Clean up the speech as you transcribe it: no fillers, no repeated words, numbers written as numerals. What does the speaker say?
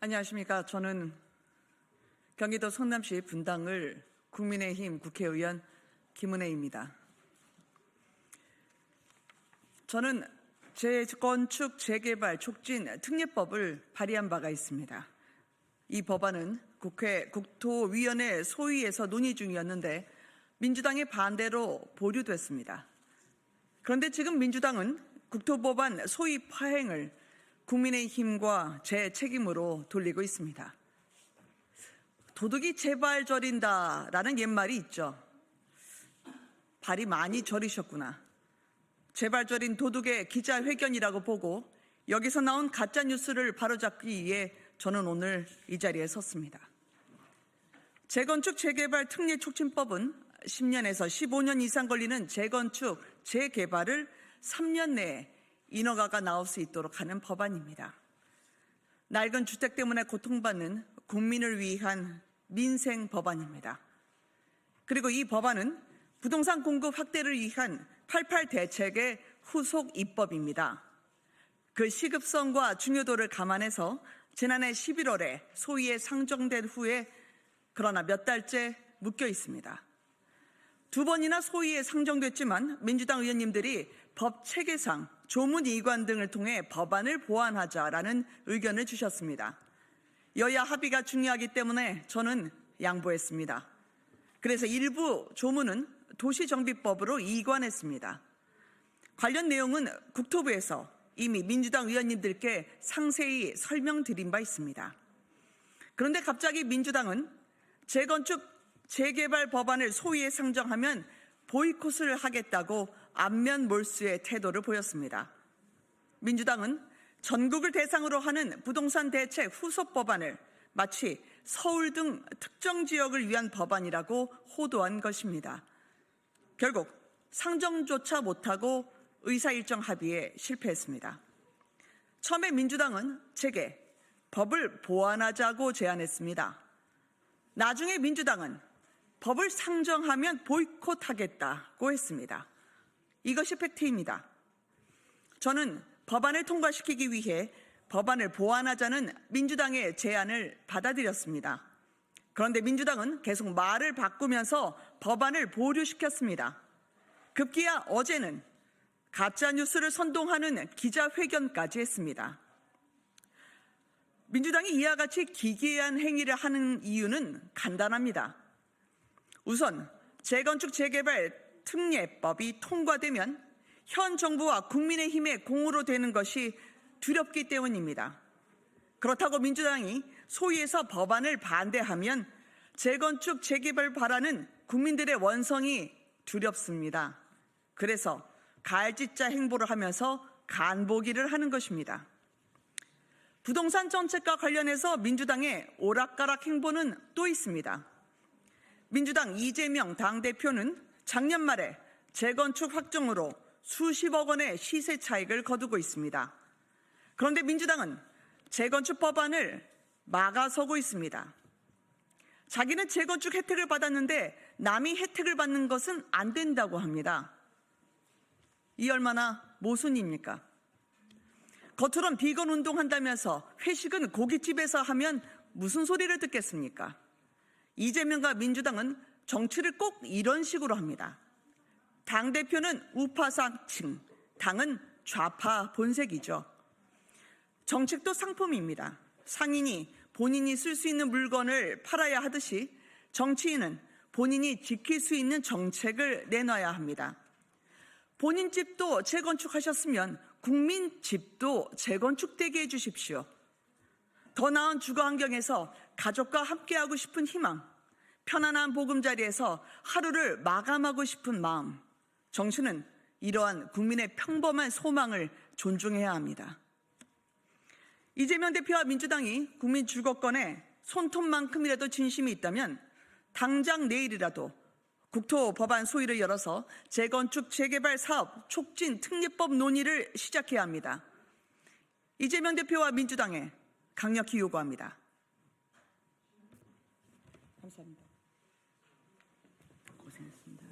안녕하십니까. 저는 경기도 성남시 분당을 국민의힘 국회의원 김은혜입니다. 저는 재건축 재개발 촉진 특례법을 발의한 바가 있습니다. 이 법안은 국회 국토위원회 소위에서 논의 중이었는데 민주당의 반대로 보류됐습니다. 그런데 지금 민주당은 국토법안 소위 파행을 국민의힘과 제 책임으로 돌리고 있습니다. 도둑이 제발 저린다라는 옛말이 있죠. 발이 많이 저리셨구나. 제발 저린 도둑의 기자회견이라고 보고 여기서 나온 가짜뉴스를 바로잡기 위해 저는 오늘 이 자리에 섰습니다. 재건축 재개발 특례 촉진법은 10년에서 15년 이상 걸리는 재건축 재개발을 3년 내에 인허가가 나올 수 있도록 하는 법안입니다. 낡은 주택 때문에 고통받는 국민을 위한 민생 법안입니다. 그리고 이 법안은 부동산 공급 확대를 위한 88 대책의 후속 입법입니다. 그 시급성과 중요도를 감안해서 지난해 11월에 소위에 상정된 후에 그러나 몇 달째 묶여 있습니다. 두 번이나 소위에 상정됐지만 민주당 의원님들이 법 체계상 조문 이관 등을 통해 법안을 보완하자라는 의견을 주셨습니다. 여야 합의가 중요하기 때문에 저는 양보했습니다. 그래서 일부 조문은 도시정비법으로 이관했습니다. 관련 내용은 국토부에서 이미 민주당 의원님들께 상세히 설명드린 바 있습니다. 그런데 갑자기 민주당은 재건축 재개발 법안을 소위에 상정하면 보이콧을 하겠다고 안면 몰수의 태도를 보였습니다. 민주당은 전국을 대상으로 하는 부동산 대책 후속 법안을 마치 서울 등 특정 지역을 위한 법안이라고 호도한 것입니다. 결국 상정조차 못하고 의사일정 합의에 실패했습니다. 처음에 민주당은 제게 법을 보완하자고 제안했습니다. 나중에 민주당은 법을 상정하면 보이콧하겠다고 했습니다. 이것이 팩트입니다. 저는 법안을 통과시키기 위해 법안을 보완하자는 민주당의 제안을 받아들였습니다. 그런데 민주당은 계속 말을 바꾸면서 법안을 보류시켰습니다. 급기야 어제는 가짜뉴스를 선동하는 기자회견까지 했습니다. 민주당이 이와 같이 기괴한 행위를 하는 이유는 간단합니다. 우선 재건축 재개발 특례법이 통과되면 현 정부와 국민의힘의 공으로 되는 것이 두렵기 때문입니다. 그렇다고 민주당이 소위에서 법안을 반대하면 재건축 재개발 바라는 국민들의 원성이 두렵습니다. 그래서 가을짓자 행보를 하면서 간보기를 하는 것입니다. 부동산 정책과 관련해서 민주당의 오락가락 행보는 또 있습니다. 민주당 이재명 당대표는 작년 말에 재건축 확정으로 수십억 원의 시세 차익을 거두고 있습니다. 그런데 민주당은 재건축 법안을 막아서고 있습니다. 자기는 재건축 혜택을 받았는데 남이 혜택을 받는 것은 안 된다고 합니다. 이 얼마나 모순입니까? 겉으론 비건 운동한다면서 회식은 고깃집에서 하면 무슨 소리를 듣겠습니까? 이재명과 민주당은 정치를 꼭 이런 식으로 합니다. 당대표는 우파상층, 당은 좌파 본색이죠. 정책도 상품입니다. 상인이 본인이 쓸 수 있는 물건을 팔아야 하듯이 정치인은 본인이 지킬 수 있는 정책을 내놔야 합니다. 본인 집도 재건축하셨으면 국민 집도 재건축되게 해주십시오. 더 나은 주거 환경에서 가족과 함께하고 싶은 희망, 편안한 보금자리에서 하루를 마감하고 싶은 마음, 정치는 이러한 국민의 평범한 소망을 존중해야 합니다. 이재명 대표와 민주당이 국민 주거권에 손톱만큼이라도 진심이 있다면 당장 내일이라도 국토 법안 소위를 열어서 재건축 재개발 사업 촉진 특례법 논의를 시작해야 합니다. 이재명 대표와 민주당에 강력히 요구합니다. 감사합니다. 고생했습니다.